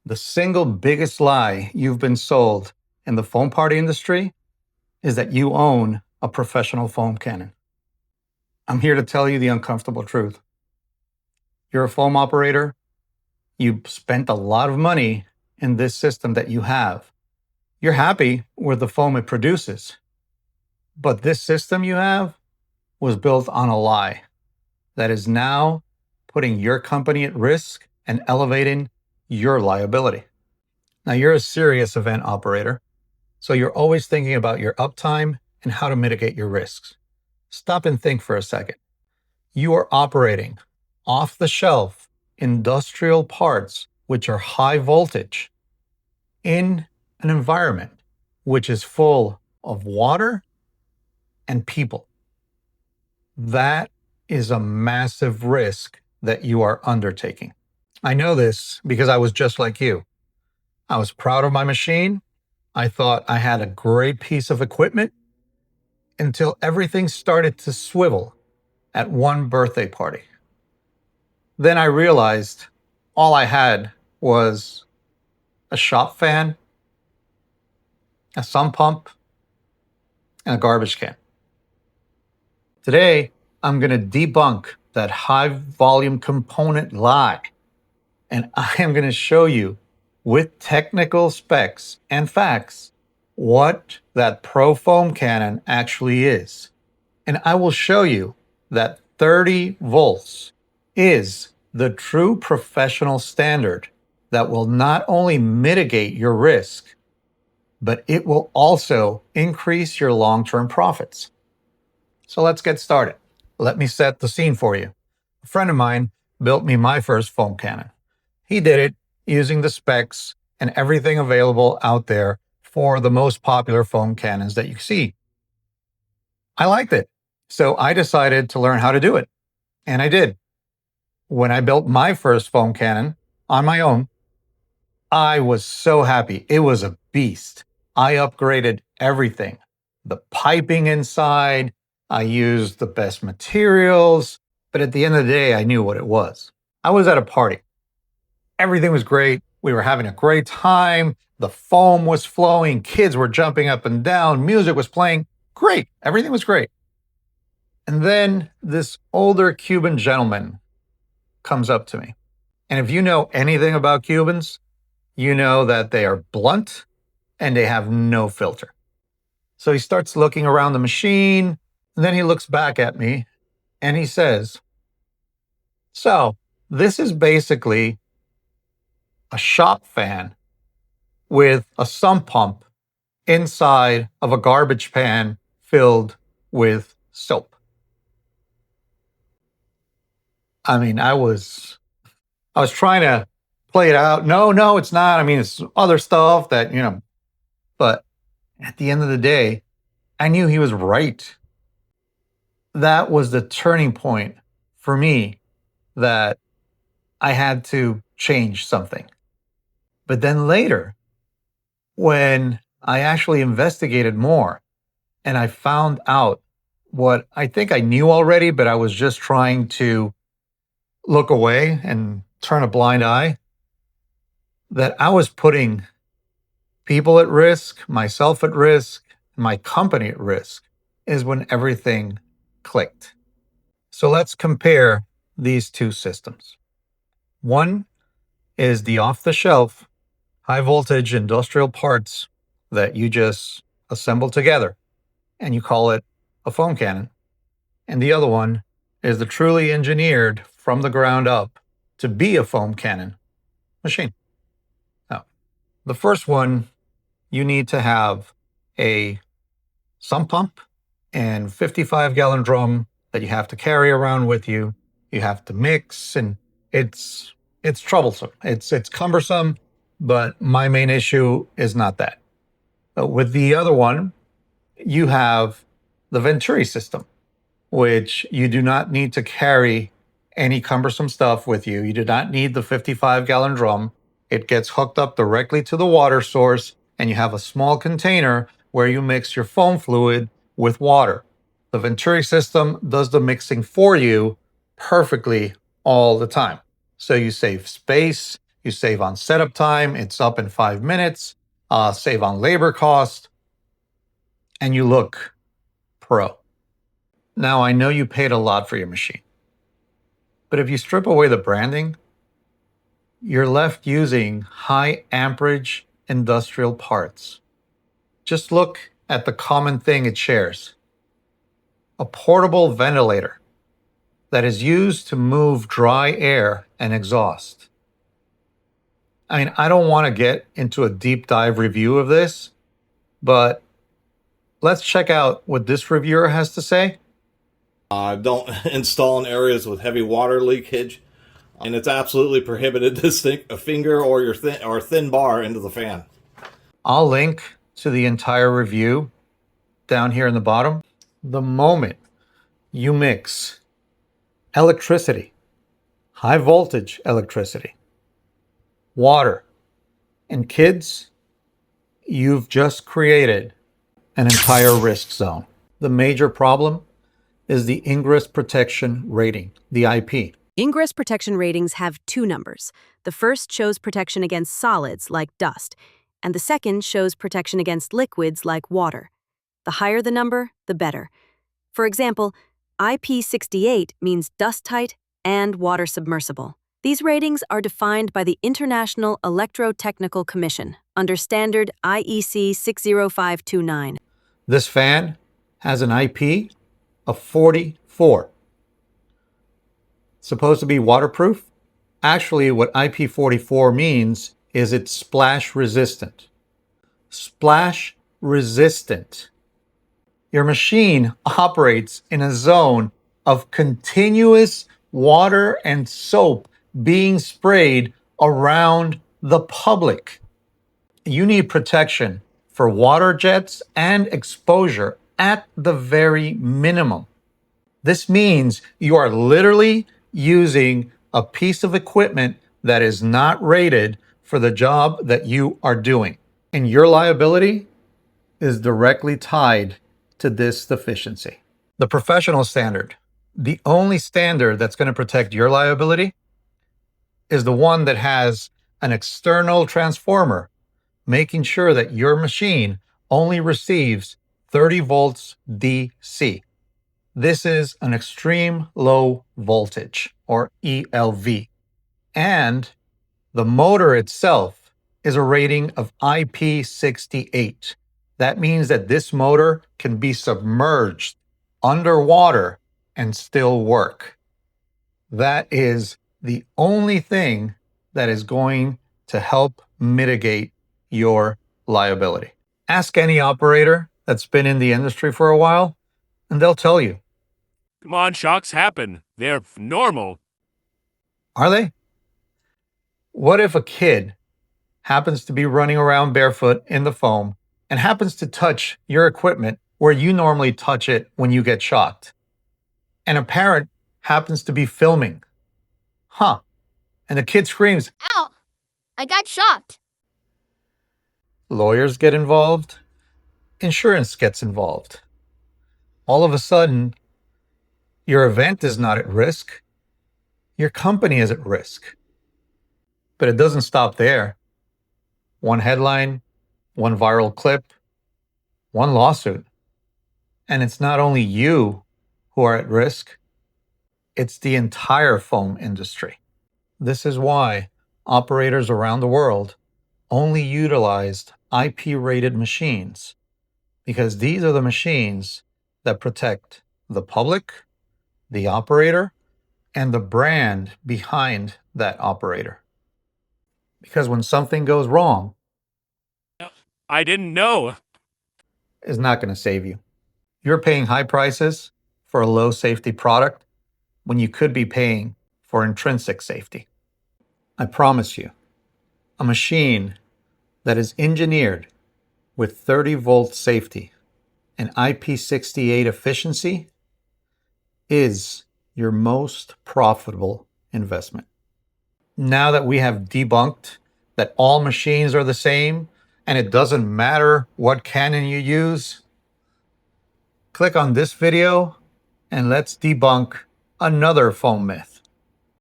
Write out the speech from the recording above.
The single biggest lie you've been sold in the foam party industry is that you own a professional foam cannon. I'm here to tell you the uncomfortable truth. You're a foam operator. You spent a lot of money in this system that you have. You're happy with the foam it produces. But this system you have was built on a lie that is now putting your company at risk and elevating your liability. Now, you're a serious event operator, so you're always thinking about your uptime and how to mitigate your risks. Stop and think for a second. You are operating off the shelf industrial parts, which are high voltage, in an environment which is full of water and people. That is a massive risk that you are undertaking. I know this because I was just like you. I was proud of my machine. I thought I had a great piece of equipment until everything started to swivel at one birthday party. Then I realized all I had was a shop fan, a sump pump, and a garbage can. Today, I'm going to debunk that high volume component lie, and I am going to show you with technical specs and facts what that Pro Foam cannon actually is. And I will show you that 30 volts is the true professional standard that will not only mitigate your risk, but it will also increase your long-term profits. So let's get started. Let me set the scene for you. A friend of mine built me my first foam cannon. He did it using the specs and everything available out there for the most popular foam cannons that you see. I liked it, so I decided to learn how to do it, and I did. When I built my first foam cannon on my own, I was so happy. It was a beast. I upgraded everything. The piping inside, I used the best materials, but at the end of the day, I knew what it was. I was at a party. Everything was great. We were having a great time. The foam was flowing. Kids were jumping up and down. Music was playing. Great. Everything was great. And then this older Cuban gentleman comes up to me. And if you know anything about Cubans, you know that they are blunt and they have no filter. So he starts looking around the machine, and then he looks back at me and he says, "So this is basically a shop fan with a sump pump inside of a garbage pan filled with soap." I mean, I was trying to play it out. No, it's not. I mean, it's other stuff that, but at the end of the day, I knew he was right. That was the turning point for me that I had to change something. But then later, when I actually investigated more and I found out what I think I knew already, but I was just trying to look away and turn a blind eye, that I was putting people at risk, myself at risk, my company at risk, is when everything clicked. So let's compare these two systems. One is the off-the-shelf, high-voltage industrial parts that you just assemble together, and you call it a foam cannon. And the other one is the truly engineered from the ground up to be a foam cannon machine. Now, the first one, you need to have a sump pump and 55-gallon drum that you have to carry around with you. You have to mix, and it's troublesome. It's cumbersome, but my main issue is not that. But with the other one, you have the Venturi system, which you do not need to carry any cumbersome stuff with you. You do not need the 55-gallon drum. It gets hooked up directly to the water source, and you have a small container where you mix your foam fluid with water. The Venturi system does the mixing for you perfectly all the time. So you save space, You save on setup time, it's up in 5 minutes, save on labor cost, and you look pro. Now, I know you paid a lot for your machine, but if you strip away the branding, you're left using high amperage industrial parts. Just look at the common thing it shares: a portable ventilator that is used to move dry air and exhaust. I mean, I don't want to get into a deep dive review of this, but let's check out what this reviewer has to say. Don't install in areas with heavy water leakage, and it's absolutely prohibited to stick a finger or your thin bar into the fan. I'll link to the entire review down here in the bottom. The moment you mix electricity, high voltage electricity, water, and kids, you've just created an entire risk zone. The major problem is the Ingress Protection Rating, the IP. Ingress protection ratings have two numbers. The first shows protection against solids like dust, and the second shows protection against liquids like water. The higher the number, the better. For example, IP68 means dust-tight and water submersible. These ratings are defined by the International Electrotechnical Commission under standard IEC 60529. This fan has an IP of 44. Supposed to be waterproof? Actually, what IP44 means is it's splash resistant. Splash resistant. Your machine operates in a zone of continuous water and soap being sprayed around the public. You need protection for water jets and exposure at the very minimum. This means you are literally using a piece of equipment that is not rated for the job that you are doing. And your liability is directly tied to this deficiency. The professional standard, the only standard that's going to protect your liability, is the one that has an external transformer making sure that your machine only receives 30 volts DC. This is an extreme low voltage, or ELV. And the motor itself is a rating of IP68. That means that this motor can be submerged underwater and still work. That is the only thing that is going to help mitigate your liability. Ask any operator that's been in the industry for a while, and they'll tell you. Come on, shocks happen. They're normal. Are they? What if a kid happens to be running around barefoot in the foam and happens to touch your equipment where you normally touch it when you get shocked? And a parent happens to be filming. And the kid screams, "Ow! I got shocked." Lawyers get involved. Insurance gets involved. All of a sudden, your event is not at risk. Your company is at risk. But it doesn't stop there. One headline, one viral clip, one lawsuit. And it's not only you who are at risk, it's the entire foam industry. This is why operators around the world only utilized IP-rated machines, because these are the machines that protect the public, the operator, and the brand behind that operator. Because when something goes wrong, I didn't know. it's not going to save you. You're paying high prices for a low safety product when you could be paying for intrinsic safety. I promise you, a machine that is engineered with 30 volt safety and IP68 efficiency is your most profitable investment. Now that we have debunked that all machines are the same and it doesn't matter what Canon you use, click on this video and let's debunk another foam myth.